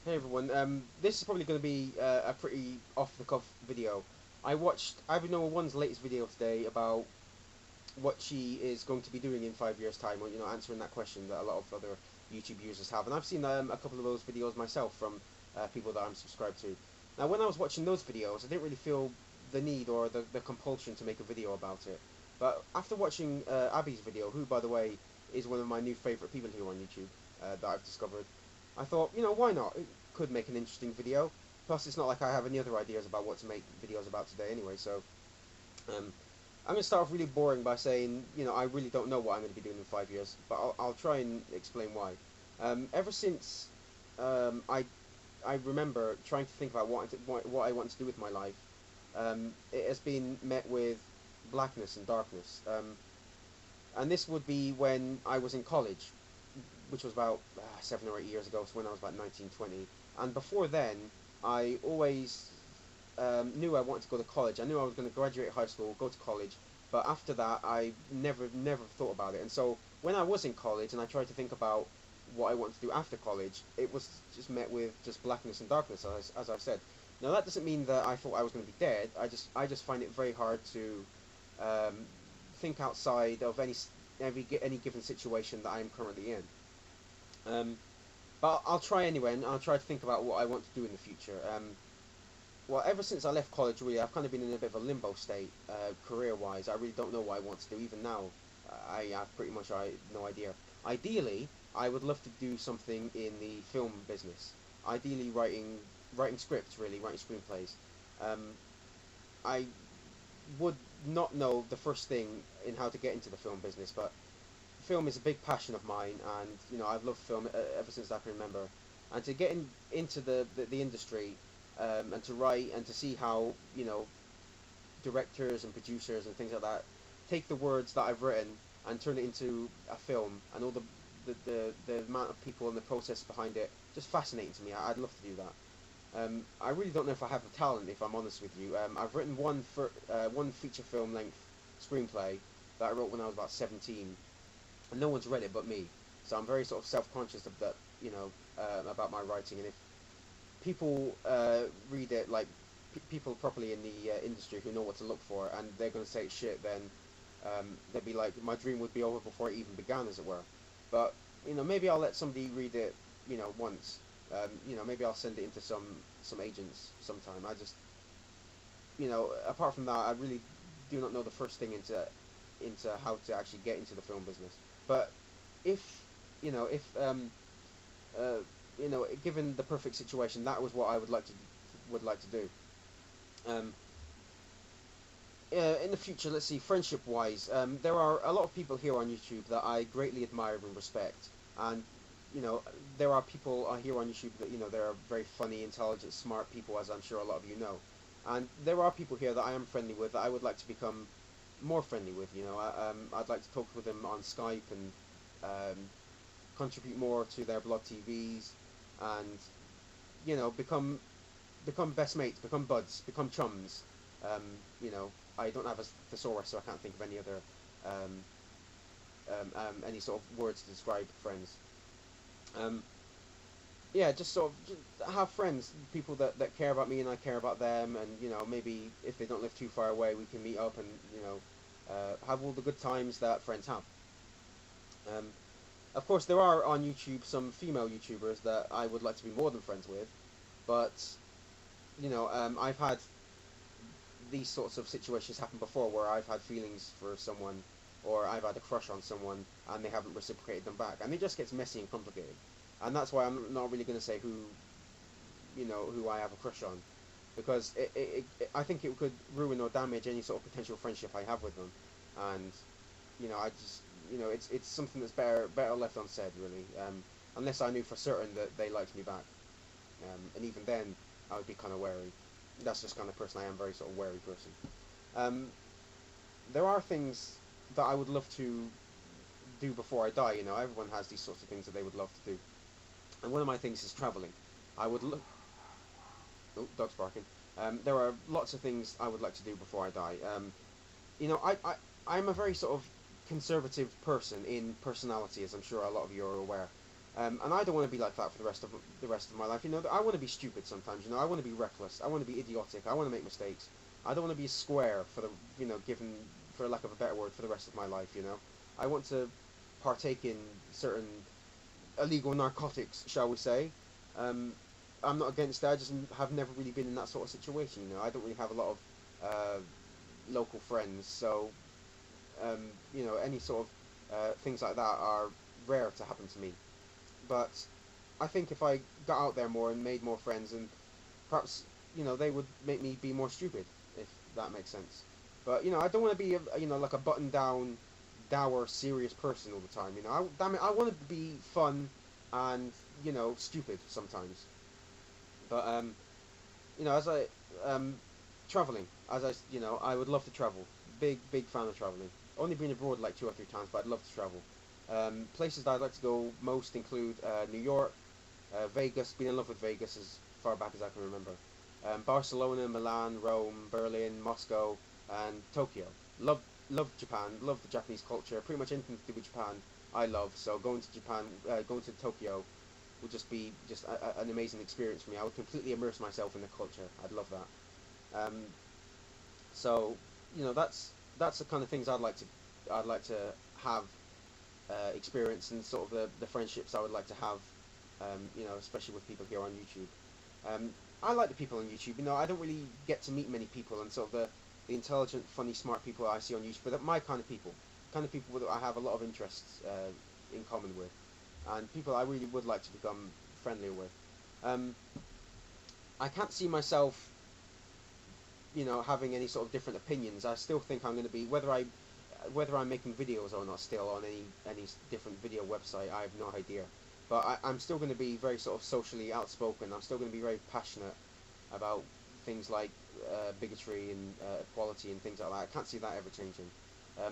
Hey everyone, this is probably going to be a pretty off-the-cuff video. I've been on one's latest video today about what she is going to be doing in 5 years' time, or answering that question that a lot of other YouTube users have. And I've seen a couple of those videos myself from people that I'm subscribed to. Now, when I was watching those videos, I didn't really feel the need or the compulsion to make a video about it. But after watching Abby's video, who, by the way, is one of my new favorite people here on YouTube that I've discovered, I thought, why not? It could make an interesting video. Plus, it's not like I have any other ideas about what to make videos about today anyway, so um, I'm going to start off really boring by saying, I really don't know what I'm going to be doing in 5 years, but I'll try and explain why. Ever since I remember trying to think about what I want to do with my life, it has been met with blackness and darkness. And this would be when I was in college, which was about 7 or 8 years ago, so when I was about 19, 20. And before then, I always knew I wanted to go to college. I knew I was going to graduate high school, go to college, but after that, I never thought about it. And so when I was in college and I tried to think about what I wanted to do after college, it was just met with just blackness and darkness, as I've said. Now that doesn't mean that I thought I was going to be dead. I just find it very hard to um, think outside of any given situation that I'm currently in. Um, but I'll try anyway, and I'll try to think about what I want to do in the future. Well, ever since I left college, really, I've kind of been in a bit of a limbo state, career-wise. I really don't know what I want to do. Even now, I have pretty much no idea. Ideally, I would love to do something in the film business. Ideally, writing scripts, really, writing screenplays. Um, I would not know the first thing in how to get into the film business, but film is a big passion of mine, and I've loved film ever since I can remember. And to get into the industry, and to write and to see how directors and producers and things like that take the words that I've written and turn it into a film, and all the amount of people and the process behind it, just fascinating to me. I'd love to do that. I really don't know if I have the talent, if I'm honest with you. I've written one feature film length screenplay that I wrote when I was about 17, and no one's read it but me. So I'm very sort of self-conscious of that, about my writing. And if people read it, like people properly in the industry who know what to look for, and they're going to say it's shit, then they'd be like, my dream would be over before it even began, as it were. But maybe I'll let somebody read it, once. Maybe I'll send it into some agents sometime. Apart from that, I really do not know the first thing into how to actually get into the film business. But if if given the perfect situation, that was what I would like to do. Um, in the future, let's see, friendship wise, there are a lot of people here on YouTube that I greatly admire and respect, and you know there are people here on YouTube that they're very funny, intelligent, smart people, as I'm sure a lot of you know, and there are people here that I am friendly with that I would like to become more friendly with. I'd like to talk with them on Skype and um, contribute more to their blog TVs, and become best mates, become buds, become chums. Um, you know, I don't have a thesaurus, so I can't think of any other um, any sort of words to describe friends. Um, yeah, just sort of just have friends, people that care about me and I care about them, and maybe if they don't live too far away, we can meet up and have all the good times that friends have. Um, of course, there are on YouTube some female YouTubers that I would like to be more than friends with, but I've had these sorts of situations happen before where I've had feelings for someone, or I've had a crush on someone and they haven't reciprocated them back, and it just gets messy and complicated. And that's why I'm not really going to say who I have a crush on, because I think it could ruin or damage any sort of potential friendship I have with them, and I just it's something that's better left unsaid, really. Unless I knew for certain that they liked me back, and even then I would be kind of wary. That's just kind of person I am, very sort of wary person. Um, there are things that I would love to do before I die. Everyone has these sorts of things that they would love to do, and one of my things is traveling. I would look. Oh, dog's barking. There are lots of things I would like to do before I die. I'm a very sort of conservative person in personality, as I'm sure a lot of you are aware. And I don't want to be like that for the rest of my life. You know, I want to be stupid sometimes. You know, I want to be reckless. I want to be idiotic. I want to make mistakes. I don't want to be a square for the, given, for lack of a better word, for the rest of my life. You know, I want to partake in certain illegal narcotics, shall we say. Um, I'm not against that. I just have never really been in that sort of situation. You know, I don't really have a lot of local friends, so any sort of things like that are rare to happen to me. But I think if I got out there more and made more friends, and perhaps they would make me be more stupid, if that makes sense. But I don't want to be like a button down, dour, serious person all the time. Damn it, I want to be fun and stupid sometimes. But as I traveling, I would love to travel. Big fan of traveling. Only been abroad like 2 or 3 times, but I'd love to travel. Places that I'd like to go most include New York, Vegas. Been in love with Vegas as far back as I can remember. Barcelona, Milan, Rome, Berlin, Moscow, and Tokyo. Love Japan. Love the Japanese culture. Pretty much anything to do with Japan, I love. So going to Japan, going to Tokyo, would just be an amazing experience for me. I would completely immerse myself in the culture. I'd love that. So that's the kind of things I'd like to have experience, and sort of the friendships I would like to have. Especially with people here on YouTube. I like the people on YouTube. I don't really get to meet many people, and sort of the intelligent, funny, smart people I see on YouTube. But my kind of people that I have a lot of interests in common with, and people I really would like to become friendlier with. Um, I can't see myself, having any sort of different opinions. I still think I'm going to be, whether I'm making videos or not, still on any different video website. I have no idea, but I'm still going to be very sort of socially outspoken. I'm still going to be very passionate about things like bigotry and equality and things like that. I can't see that ever changing.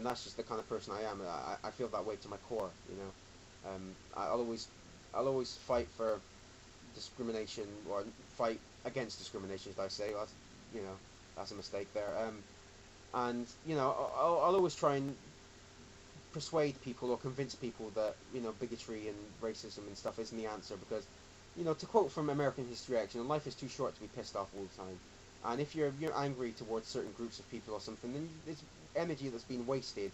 That's just the kind of person I am. I feel that way to my core. I'll always fight for discrimination, or fight against discrimination, should I say? Well, that's a mistake there. And I'll always try and persuade people or convince people that bigotry and racism and stuff isn't the answer, because to quote from American History X, life is too short to be pissed off all the time. And if you're angry towards certain groups of people or something, then it's energy that's been wasted.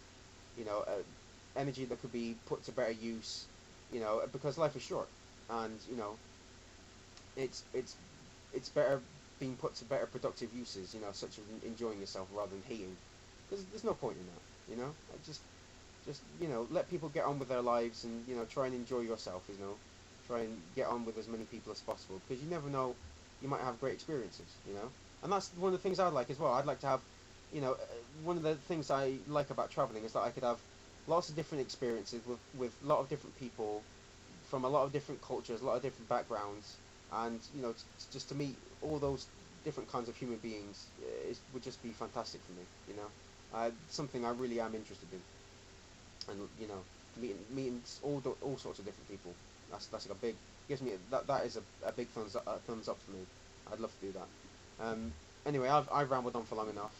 Energy that could be put to better use. Because life is short, and it's better being put to better productive uses. Such as enjoying yourself rather than hating. Because there's no point in that. Just let people get on with their lives, and try and enjoy yourself. Try and get on with as many people as possible, because you never know, you might have great experiences. And that's one of the things I'd like as well. I'd like to have, one of the things I like about traveling is that I could have lots of different experiences with a lot of different people from a lot of different cultures, a lot of different backgrounds, and just to meet all those different kinds of human beings would just be fantastic for me. Something I really am interested in, and meeting all sorts of different people. That's like a big, gives me that is a big thumbs up for me. I'd love to do that. Anyway, I've rambled on for long enough.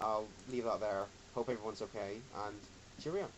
I'll leave that there. Hope everyone's okay, and cheerio.